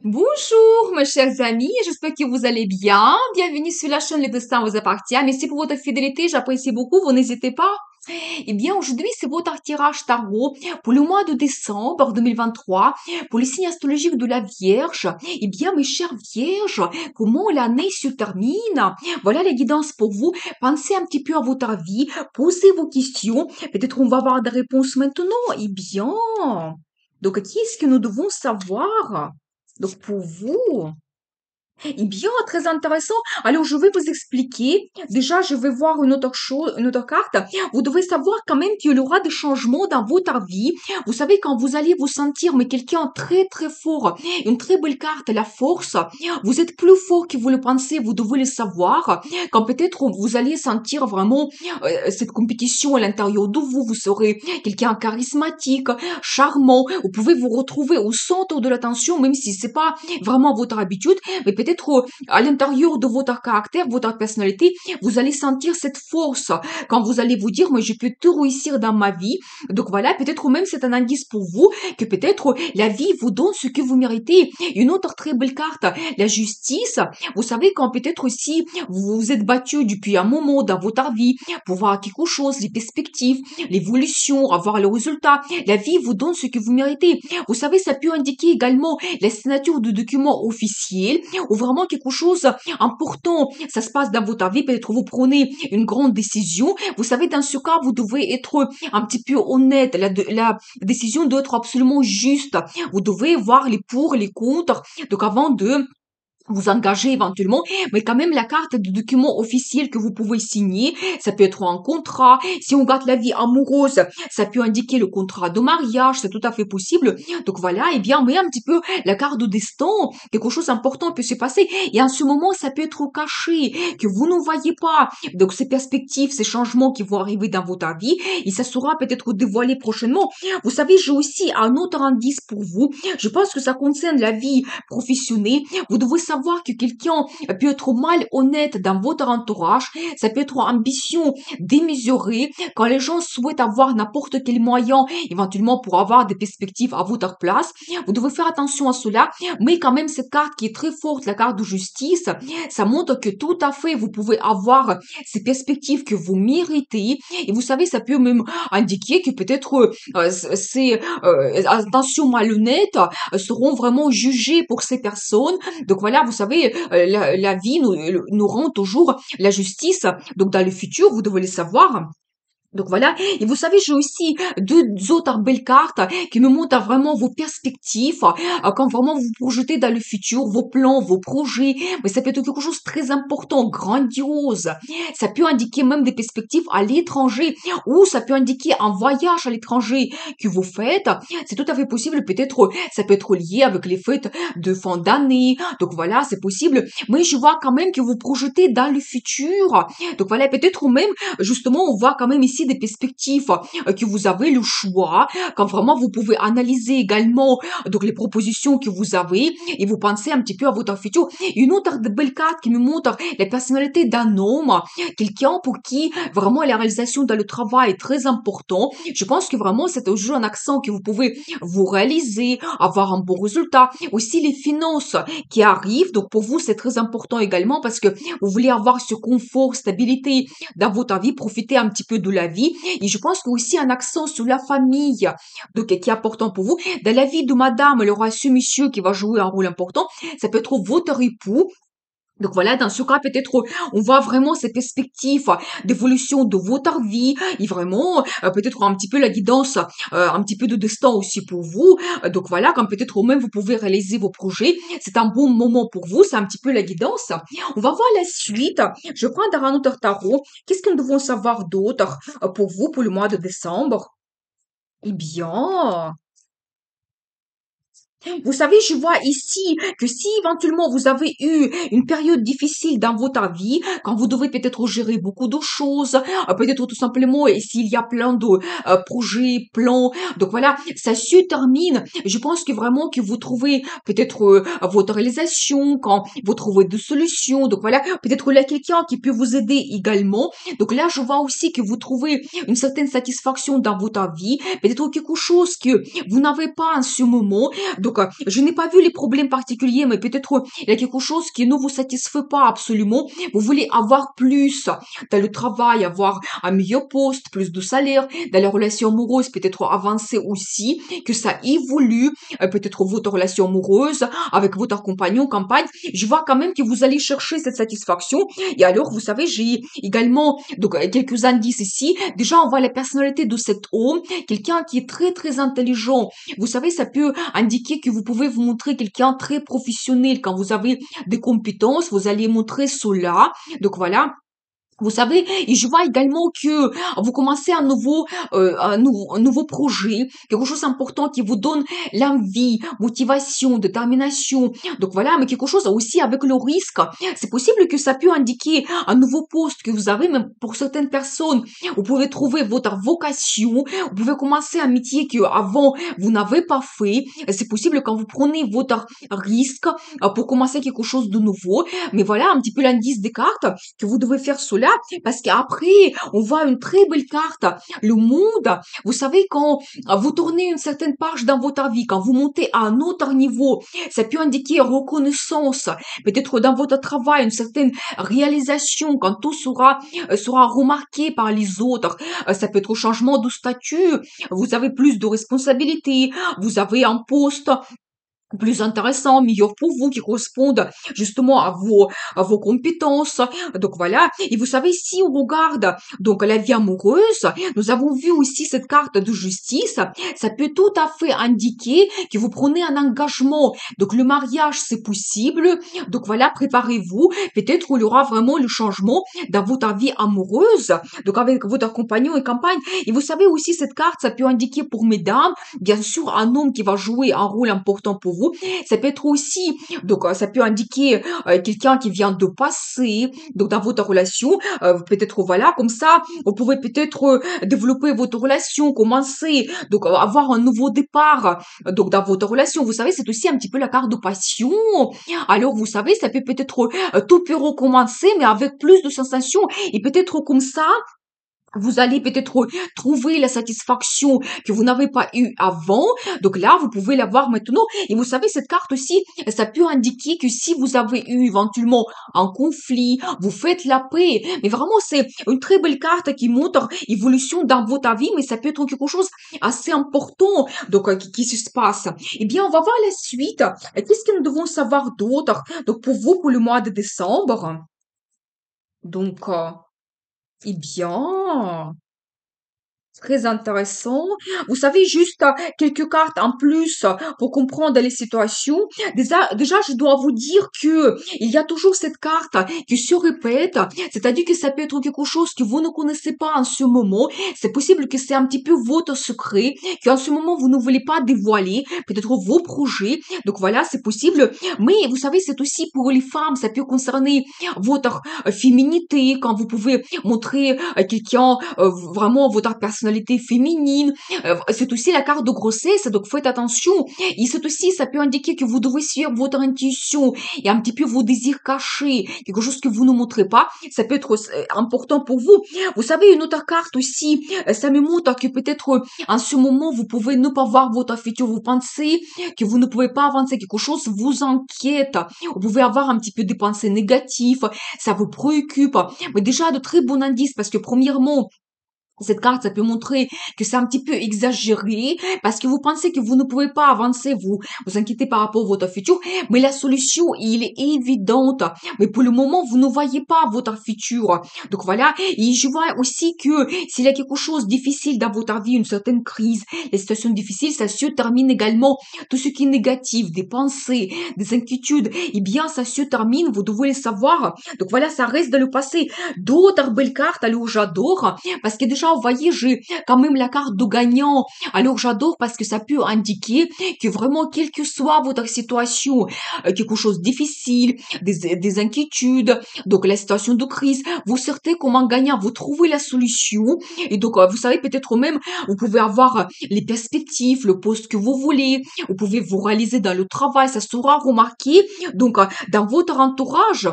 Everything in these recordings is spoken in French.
Bonjour, mes chers amis, j'espère que vous allez bien. Bienvenue sur la chaîne Le Destin vous appartient. Merci pour votre fidélité, j'apprécie beaucoup, vous n'hésitez pas. Eh bien, aujourd'hui, c'est votre tirage tarot pour le mois de décembre 2023, pour les signes astrologiques de la Vierge. Eh bien, mes chères Vierges, comment l'année se termine? Voilà les guidances pour vous. Pensez un petit peu à votre vie, posez vos questions. Peut-être on va avoir des réponses maintenant. Eh bien, donc, qui est-ce que nous devons savoir? Donc pour vous, eh bien, très intéressant. Alors, je vais vous expliquer. Déjà, je vais voir une autre chose, une autre carte. Vous devez savoir quand même qu'il y aura des changements dans votre vie. Vous savez, quand vous allez vous sentir, mais quelqu'un très, très fort, une très belle carte, la force, vous êtes plus fort que vous le pensez, vous devez le savoir. Quand peut-être vous allez sentir vraiment cette compétition à l'intérieur de vous, vous serez quelqu'un charismatique, charmant. Vous pouvez vous retrouver au centre de l'attention, même si c'est pas vraiment votre habitude, mais peut-être à l'intérieur de votre caractère, votre personnalité, vous allez sentir cette force quand vous allez vous dire, mais je peux tout réussir dans ma vie. Donc voilà, peut-être même c'est un indice pour vous que peut-être la vie vous donne ce que vous méritez. Une autre très belle carte, la justice. Vous savez quand peut-être aussi vous vous êtes battu depuis un moment dans votre vie pour voir quelque chose, les perspectives, l'évolution, avoir le résultat. La vie vous donne ce que vous méritez. Vous savez, ça peut indiquer également la signature de documents officiels ou vraiment quelque chose important. Ça se passe dans votre vie, peut-être vous prenez une grande décision. Vous savez, dans ce cas, vous devez être un petit peu honnête. La décision doit être absolument juste. Vous devez voir les pour, les contre. Donc avant de vous engagez éventuellement, mais quand même la carte de document officiel que vous pouvez signer, ça peut être un contrat. Si on garde la vie amoureuse, ça peut indiquer le contrat de mariage, c'est tout à fait possible. Donc voilà, et bien, mais un petit peu la carte de destin, quelque chose d'important peut se passer. Et en ce moment, ça peut être caché, que vous ne voyez pas. Donc ces perspectives, ces changements qui vont arriver dans votre vie, et ça sera peut-être dévoilé prochainement. Vous savez, j'ai aussi un autre indice pour vous. Je pense que ça concerne la vie professionnelle. Vous devez savoir que quelqu'un peut être mal honnête dans votre entourage, ça peut être ambition démesurée, quand les gens souhaitent avoir n'importe quel moyen, éventuellement pour avoir des perspectives à votre place. Vous devez faire attention à cela, mais quand même cette carte qui est très forte, la carte de justice, ça montre que tout à fait vous pouvez avoir ces perspectives que vous méritez, et vous savez, ça peut même indiquer que peut-être ces intentions malhonnêtes seront vraiment jugées pour ces personnes. Donc voilà, vous savez, la vie nous rend toujours la justice. Donc dans le futur, vous devez le savoir. Donc voilà, et vous savez, j'ai aussi deux autres belles cartes qui me montrent vraiment vos perspectives, quand vraiment vous vous projetez dans le futur, vos plans, vos projets, mais ça peut être quelque chose de très important, grandiose. Ça peut indiquer même des perspectives à l'étranger, ou ça peut indiquer un voyage à l'étranger que vous faites. C'est tout à fait possible, peut-être ça peut être lié avec les fêtes de fin d'année. Donc voilà, c'est possible, mais je vois quand même que vous projetez dans le futur. Donc voilà, peut-être même justement, on voit quand même ici des perspectives que vous avez le choix, quand vraiment vous pouvez analyser également donc les propositions que vous avez et vous pensez un petit peu à votre futur. Une autre belle carte qui me montre la personnalité d'un homme, quelqu'un pour qui vraiment la réalisation dans le travail est très important. Je pense que vraiment c'est toujours un accent que vous pouvez vous réaliser, avoir un bon résultat. Aussi les finances qui arrivent, donc pour vous c'est très important également parce que vous voulez avoir ce confort, stabilité dans votre vie, profiter un petit peu de la vie. Et je pense que aussi un accent sur la famille, donc qui est important pour vous. Dans la vie de madame, il y aura ce monsieur qui va jouer un rôle important. Ça peut être votre époux. Donc voilà, dans ce cas, peut-être on voit vraiment ces perspectives d'évolution de votre vie et vraiment peut-être un petit peu la guidance, un petit peu de destin aussi pour vous. Donc voilà, comme peut-être même vous pouvez réaliser vos projets, c'est un bon moment pour vous, c'est un petit peu la guidance. On va voir la suite. Je prends dans un autre tarot. Qu'est-ce que nous devons savoir d'autre pour vous pour le mois de décembre? Eh bien, vous savez, je vois ici que si éventuellement vous avez eu une période difficile dans votre vie, quand vous devez peut-être gérer beaucoup de choses, peut-être tout simplement, et s'il y a plein de projets, plans, donc voilà, ça se termine. Je pense que vraiment que vous trouvez peut-être votre réalisation, quand vous trouvez des solutions, donc voilà, peut-être là quelqu'un qui peut vous aider également. Donc là, je vois aussi que vous trouvez une certaine satisfaction dans votre vie, peut-être quelque chose que vous n'avez pas en ce moment. Donc, je n'ai pas vu les problèmes particuliers, mais peut-être il y a quelque chose qui ne vous satisfait pas absolument. Vous voulez avoir plus dans le travail, avoir un meilleur poste, plus de salaire, dans la relation amoureuse, peut-être avancer aussi, que ça évolue, peut-être votre relation amoureuse avec votre compagnon, compagne. Je vois quand même que vous allez chercher cette satisfaction. Et alors, vous savez, j'ai également donc quelques indices ici. Déjà, on voit la personnalité de cet homme, quelqu'un qui est très très intelligent. Vous savez, ça peut indiquer que vous pouvez vous montrer quelqu'un très professionnel quand vous avez des compétences. Vous allez montrer cela. Donc voilà. Vous savez, et je vois également que vous commencez un nouveau projet, quelque chose d'important qui vous donne l'envie, motivation, détermination. Donc voilà, mais quelque chose aussi avec le risque. C'est possible que ça peut indiquer un nouveau poste que vous avez, même pour certaines personnes. Vous pouvez trouver votre vocation, vous pouvez commencer un métier que avant vous n'avez pas fait. C'est possible quand vous prenez votre risque pour commencer quelque chose de nouveau. Mais voilà un petit peu l'indice des cartes que vous devez faire cela parce qu'après, on voit une très belle carte, le monde. Vous savez, quand vous tournez une certaine page dans votre vie, quand vous montez à un autre niveau, ça peut indiquer reconnaissance, peut-être dans votre travail, une certaine réalisation, quand tout sera remarqué par les autres. Ça peut être au changement de statut, vous avez plus de responsabilités, vous avez un poste plus intéressant, meilleur pour vous, qui correspondent justement à vos compétences. Donc voilà. Et vous savez, si on regarde donc la vie amoureuse, nous avons vu aussi cette carte de justice. Ça peut tout à fait indiquer que vous prenez un engagement. Donc le mariage, c'est possible. Donc voilà, préparez-vous. Peut-être il y aura vraiment le changement dans votre vie amoureuse. Donc avec votre compagnon et compagne. Et vous savez aussi, cette carte, ça peut indiquer pour mesdames, bien sûr, un homme qui va jouer un rôle important pour vous. Ça peut être aussi, donc ça peut indiquer quelqu'un qui vient de passer, donc dans votre relation, peut-être voilà, comme ça, vous pouvez peut-être développer votre relation, commencer, donc avoir un nouveau départ, donc dans votre relation. Vous savez, c'est aussi un petit peu la carte de passion. Alors, vous savez, ça peut peut-être tout peut recommencer, mais avec plus de sensations, et peut-être comme ça, vous allez peut-être trouver la satisfaction que vous n'avez pas eue avant. Donc là, vous pouvez l'avoir maintenant. Et vous savez, cette carte aussi, ça peut indiquer que si vous avez eu éventuellement un conflit, vous faites la paix. Mais vraiment, c'est une très belle carte qui montre évolution dans votre vie, mais ça peut être quelque chose assez important donc qui se passe. Eh bien, on va voir la suite. Qu'est-ce que nous devons savoir d'autre donc pour vous pour le mois de décembre? Donc, eh bien, très intéressant. Vous savez, juste quelques cartes en plus pour comprendre les situations. Déjà, je dois vous dire que il y a toujours cette carte qui se répète, c'est-à-dire que ça peut être quelque chose que vous ne connaissez pas en ce moment. C'est possible que c'est un petit peu votre secret, qu'en ce moment vous ne voulez pas dévoiler, peut-être vos projets. Donc voilà, c'est possible. Mais vous savez, c'est aussi pour les femmes, ça peut concerner votre féminité, quand vous pouvez montrer quelqu'un vraiment votre personnalité féminine. C'est aussi la carte de grossesse, donc faites attention. Et c'est aussi, ça peut indiquer que vous devez suivre votre intuition et un petit peu vos désirs cachés, quelque chose que vous ne montrez pas. Ça peut être important pour vous. Vous savez, une autre carte aussi, ça me montre que peut-être en ce moment, vous pouvez ne pas voir votre futur. Vous pensez que vous ne pouvez pas avancer, quelque chose vous inquiète. Vous pouvez avoir un petit peu des pensées négatives, ça vous préoccupe. Mais déjà, de très bons indices parce que premièrement, cette carte, ça peut montrer que c'est un petit peu exagéré parce que vous pensez que vous ne pouvez pas avancer, vous inquiétez par rapport à votre futur, mais la solution, il est évidente. Mais pour le moment, vous ne voyez pas votre futur. Donc voilà. Et je vois aussi que s'il y a quelque chose de difficile dans votre vie, une certaine crise, les situations difficiles, ça se termine également. Tout ce qui est négatif, des pensées, des inquiétudes, eh bien, ça se termine. Vous devez le savoir. Donc voilà, ça reste dans le passé. D'autres belles cartes, alors j'adore parce que déjà, vous voyez, j'ai quand même la carte de gagnant. Alors, j'adore parce que ça peut indiquer que vraiment, quelle que soit votre situation, quelque chose de difficile, des inquiétudes, donc la situation de crise, vous sortez comme un gagnant, vous trouvez la solution. Et donc, vous savez, peut-être même, vous pouvez avoir les perspectives, le poste que vous voulez, vous pouvez vous réaliser dans le travail, ça sera remarqué. Donc, dans votre entourage,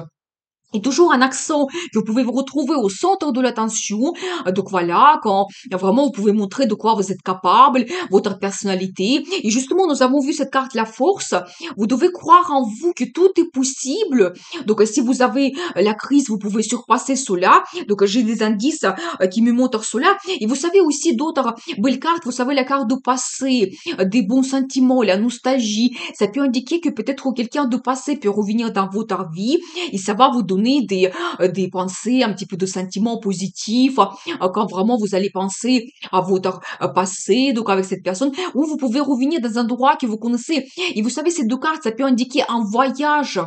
Et toujours un accent que vous pouvez vous retrouver au centre de l'attention. Donc voilà, quand vraiment vous pouvez montrer de quoi vous êtes capable, votre personnalité. Et justement, nous avons vu cette carte, la force. Vous devez croire en vous que tout est possible. Donc si vous avez la crise, vous pouvez surpasser cela. Donc j'ai des indices qui me montrent cela. Et vous savez aussi d'autres belles cartes. Vous savez la carte du passé, des bons sentiments, la nostalgie. Ça peut indiquer que peut-être quelqu'un de passé peut revenir dans votre vie et ça va vous donner des pensées, un petit peu de sentiments positifs, quand vraiment vous allez penser à votre passé, donc avec cette personne, ou vous pouvez revenir dans un endroit que vous connaissez. Et vous savez, ces deux cartes, ça peut indiquer un voyage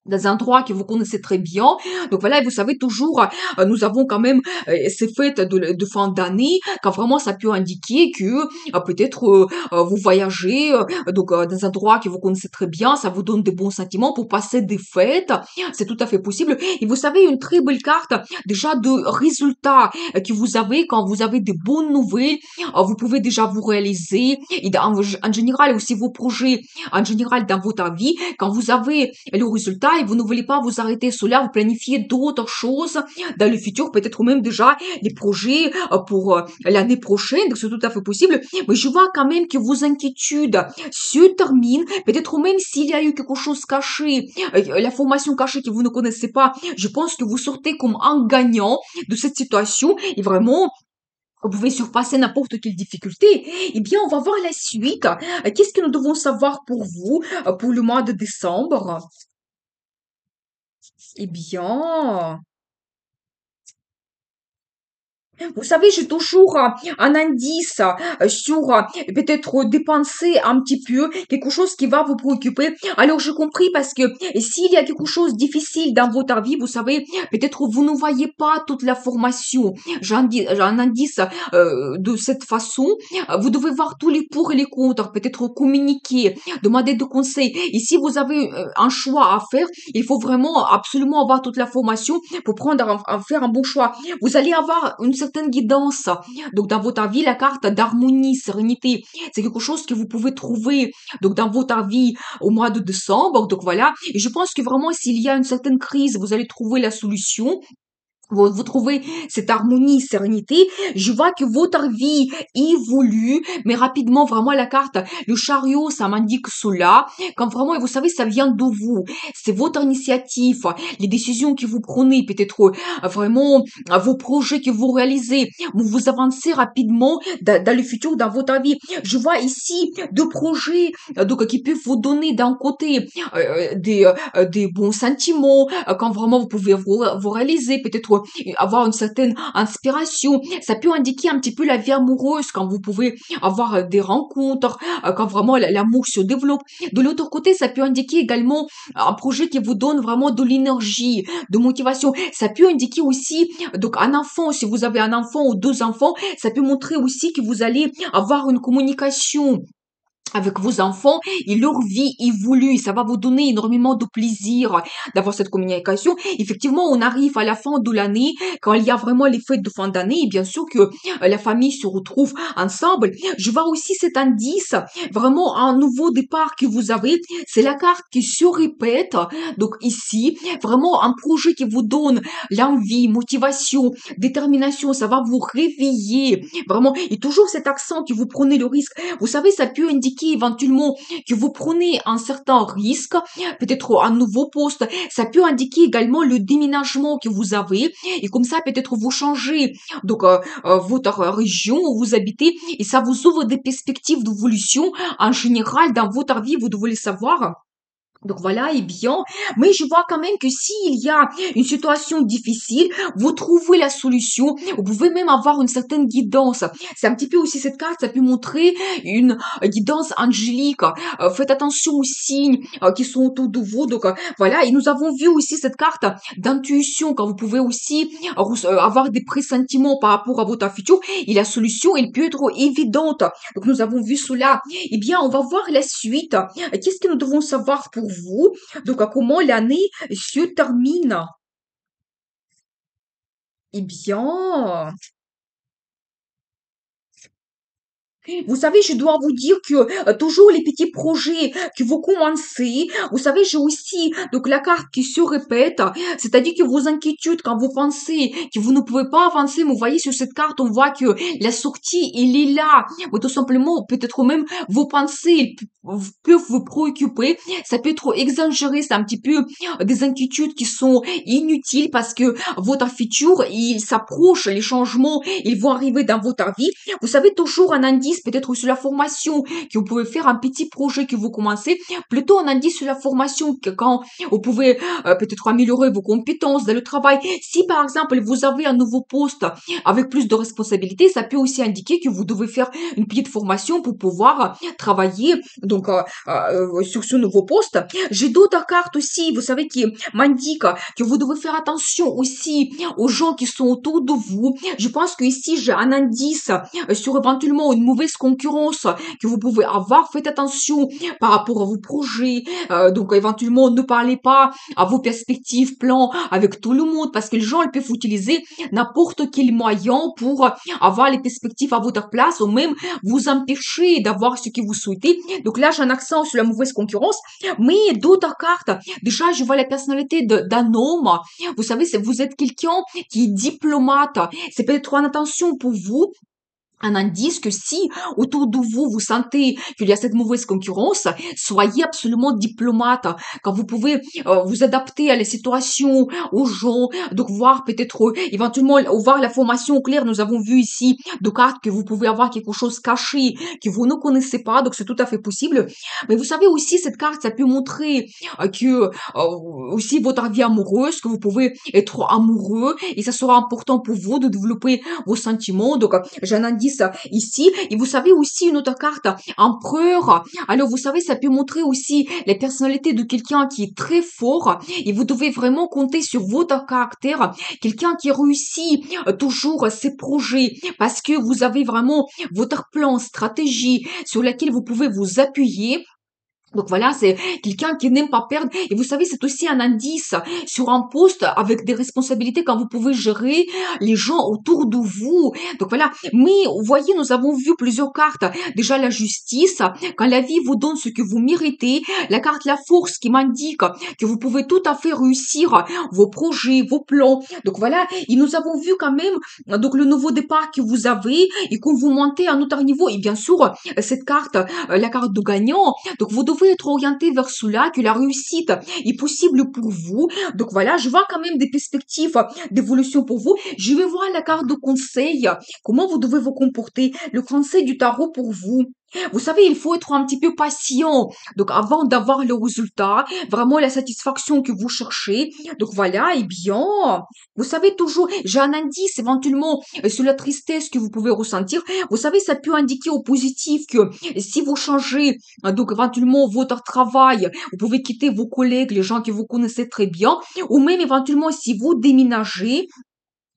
dans un endroit que vous connaissez très bien. Donc voilà, et vous savez toujours, nous avons quand même ces fêtes de fin d'année, quand vraiment ça peut indiquer que peut-être vous voyagez dans un endroit que vous connaissez très bien, ça vous donne des bons sentiments pour passer des fêtes. C'est tout à fait possible. Et vous savez, une très belle carte déjà de résultats que vous avez quand vous avez des bonnes nouvelles, vous pouvez déjà vous réaliser. Et en général, aussi vos projets, en général dans votre vie, quand vous avez le résultat et vous ne voulez pas vous arrêter sur là, vous planifiez d'autres choses dans le futur, peut-être même déjà les projets pour l'année prochaine, donc c'est tout à fait possible. Mais je vois quand même que vos inquiétudes se terminent, peut-être même s'il y a eu quelque chose caché, la formation cachée que vous ne connaissez pas, je pense que vous sortez comme un gagnant de cette situation et vraiment, vous pouvez surpasser n'importe quelle difficulté. Eh bien, on va voir la suite. Qu'est-ce que nous devons savoir pour vous pour le mois de décembre? Eh bien, vous savez, j'ai toujours un indice sur peut-être dépenser un petit peu, quelque chose qui va vous préoccuper. Alors, j'ai compris parce que s'il y a quelque chose de difficile dans votre vie, vous savez, peut-être vous ne voyez pas toute la formation. J'ai un indice de cette façon. Vous devez voir tous les pour et les contre, peut-être communiquer, demander des conseils. Et si vous avez un choix à faire, il faut vraiment absolument avoir toute la formation pour faire un bon choix. Vous allez avoir une certaine guidance. Donc, dans votre vie, la carte d'harmonie, sérénité, c'est quelque chose que vous pouvez trouver donc dans votre vie au mois de décembre. Donc voilà. Et je pense que vraiment, s'il y a une certaine crise, vous allez trouver la solution. Vous trouvez cette harmonie, sérénité. Je vois que votre vie évolue, mais rapidement, vraiment, la carte, le chariot, ça m'indique cela. Quand vraiment, vous savez, ça vient de vous. C'est votre initiative, les décisions que vous prenez, peut-être vraiment vos projets que vous réalisez. Vous avancez rapidement dans le futur, dans votre vie. Je vois ici deux projets donc, qui peuvent vous donner d'un côté des bons sentiments, quand vraiment vous pouvez vous réaliser, peut-être avoir une certaine inspiration. Ça peut indiquer un petit peu la vie amoureuse quand vous pouvez avoir des rencontres, quand vraiment l'amour se développe. De l'autre côté, ça peut indiquer également un projet qui vous donne vraiment de l'énergie, de motivation. Ça peut indiquer aussi, donc un enfant, si vous avez un enfant ou deux enfants, ça peut montrer aussi que vous allez avoir une communication avec vos enfants et leur vie évolue. Ça va vous donner énormément de plaisir d'avoir cette communication. Effectivement, on arrive à la fin de l'année, quand il y a vraiment les fêtes de fin d'année, et bien sûr que la famille se retrouve ensemble. Je vois aussi cet indice, vraiment un nouveau départ que vous avez. C'est la carte qui se répète. Donc ici, vraiment un projet qui vous donne l'envie, motivation, détermination. Ça va vous réveiller. Vraiment. Et toujours cet accent que vous prenez le risque. Vous savez, ça peut indiquer éventuellement que vous prenez un certain risque, peut-être un nouveau poste. Ça peut indiquer également le déménagement que vous avez. Et comme ça, peut-être vous changez donc votre région où vous habitez et ça vous ouvre des perspectives d'évolution en général dans votre vie. Vous devez le savoir. Donc voilà, et bien, mais je vois quand même que s'il y a une situation difficile, vous trouvez la solution, vous pouvez même avoir une certaine guidance. C'est un petit peu aussi cette carte, ça peut montrer une guidance angélique. Faites attention aux signes qui sont autour de vous. Donc voilà, et nous avons vu aussi cette carte d'intuition, quand vous pouvez aussi avoir des pressentiments par rapport à votre futur, et la solution, elle peut être évidente. Donc nous avons vu cela. Eh bien, on va voir la suite. Qu'est-ce que nous devons savoir pour vous? Donc, comment l'année se termine? Eh bien, Vous savez, je dois vous dire que toujours les petits projets que vous commencez, vous savez, j'ai aussi donc la carte qui se répète, c'est-à-dire que vos inquiétudes quand vous pensez que vous ne pouvez pas avancer, mais vous voyez sur cette carte, on voit que la sortie, il est là. Ou tout simplement, peut-être même vos pensées peuvent vous préoccuper. Ça peut être exagéré, c'est un petit peu des inquiétudes qui sont inutiles parce que votre futur, il s'approche, les changements, ils vont arriver dans votre vie. Vous savez, toujours un indice, peut-être sur la formation, que vous pouvez faire un petit projet que vous commencez, plutôt un indice sur la formation que quand vous pouvez peut-être améliorer vos compétences dans le travail. Si par exemple vous avez un nouveau poste avec plus de responsabilités, ça peut aussi indiquer que vous devez faire une petite formation pour pouvoir travailler donc sur ce nouveau poste. J'ai d'autres cartes aussi, vous savez, qui m'indiquent que vous devez faire attention aussi aux gens qui sont autour de vous. Je pense que ici j'ai un indice sur éventuellement une mauvaise concurrence que vous pouvez avoir. Faites attention par rapport à vos projets. Donc éventuellement ne parlez pas à vos perspectives, plans avec tout le monde parce que les gens ils peuvent utiliser n'importe quel moyen pour avoir les perspectives à votre place ou même vous empêcher d'avoir ce que vous souhaitez. Donc là j'ai un accent sur la mauvaise concurrence, mais d'autres cartes. Déjà je vois la personnalité d'un homme. Vous savez, vous êtes quelqu'un qui est diplomate. C'est peut-être une attention pour vous, un indice que si autour de vous, vous sentez qu'il y a cette mauvaise concurrence, soyez absolument diplomate. Quand vous pouvez vous adapter à les situations, aux gens, donc voir peut-être éventuellement voir la formation claire. Nous avons vu ici de cartes que vous pouvez avoir quelque chose caché que vous ne connaissez pas, donc c'est tout à fait possible. Mais vous savez aussi, cette carte, ça peut montrer que aussi votre vie amoureuse, que vous pouvez être amoureux et ça sera important pour vous de développer vos sentiments. Donc, j'ai un indice ici. Et vous savez aussi une autre carte, empereur. Alors, vous savez, ça peut montrer aussi les personnalités de quelqu'un qui est très fort. Et vous devez vraiment compter sur votre caractère. Quelqu'un qui réussit toujours ses projets parce que vous avez vraiment votre plan, stratégie sur laquelle vous pouvez vous appuyer. Donc voilà, c'est quelqu'un qui n'aime pas perdre. Et vous savez, c'est aussi un indice sur un poste avec des responsabilités quand vous pouvez gérer les gens autour de vous. Donc voilà. Mais vous voyez, nous avons vu plusieurs cartes. Déjà la justice, quand la vie vous donne ce que vous méritez. La carte la force qui m'indique que vous pouvez tout à fait réussir vos projets, vos plans. Donc voilà. Et nous avons vu quand même donc le nouveau départ que vous avez et quand vous montez à un autre niveau. Et bien sûr, cette carte, la carte de gagnant. Donc vous devez être orienté vers cela, que la réussite est possible pour vous. Donc voilà, je vois quand même des perspectives d'évolution pour vous. Je vais voir la carte de conseil, comment vous devez vous comporter, le conseil du tarot pour vous. Vous savez, il faut être un petit peu patient. Donc, avant d'avoir le résultat, vraiment la satisfaction que vous cherchez. Donc, voilà, eh bien, vous savez toujours, j'ai un indice éventuellement sur la tristesse que vous pouvez ressentir. Vous savez, ça peut indiquer au positif que si vous changez, donc éventuellement votre travail, vous pouvez quitter vos collègues, les gens que vous connaissez très bien, ou même éventuellement si vous déménagez,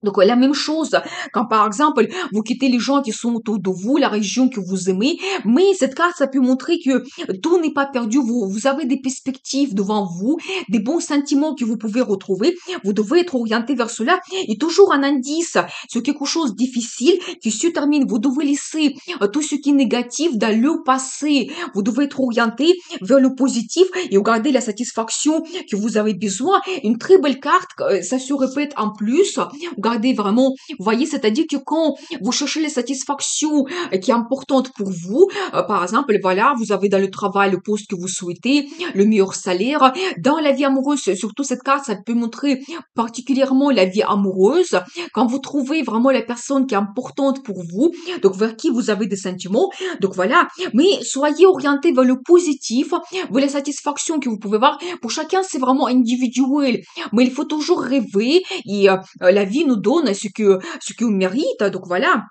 donc, la même chose, quand par exemple, vous quittez les gens qui sont autour de vous, la région que vous aimez, mais cette carte, ça peut montrer que tout n'est pas perdu, vous avez des perspectives devant vous, des bons sentiments que vous pouvez retrouver, vous devez être orienté vers cela, et toujours un indice sur quelque chose de difficile qui se termine, vous devez laisser tout ce qui est négatif dans le passé, vous devez être orienté vers le positif et regarder la satisfaction que vous avez besoin, une très belle carte, ça se répète en plus, regardez vraiment, vous voyez, c'est-à-dire que quand vous cherchez les satisfactions qui est importante pour vous, par exemple, voilà, vous avez dans le travail le poste que vous souhaitez, le meilleur salaire. Dans la vie amoureuse, surtout cette carte, ça peut montrer particulièrement la vie amoureuse. Quand vous trouvez vraiment la personne qui est importante pour vous, donc vers qui vous avez des sentiments. Donc voilà, mais soyez orienté vers le positif, vers les satisfactions que vous pouvez voir. Pour chacun, c'est vraiment individuel, mais il faut toujours rêver et la vie nous donne ce qu'on mérite. Donc voilà.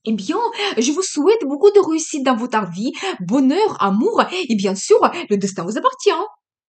Eh bien, je vous souhaite beaucoup de réussite dans votre vie, bonheur, amour et bien sûr, le destin vous appartient.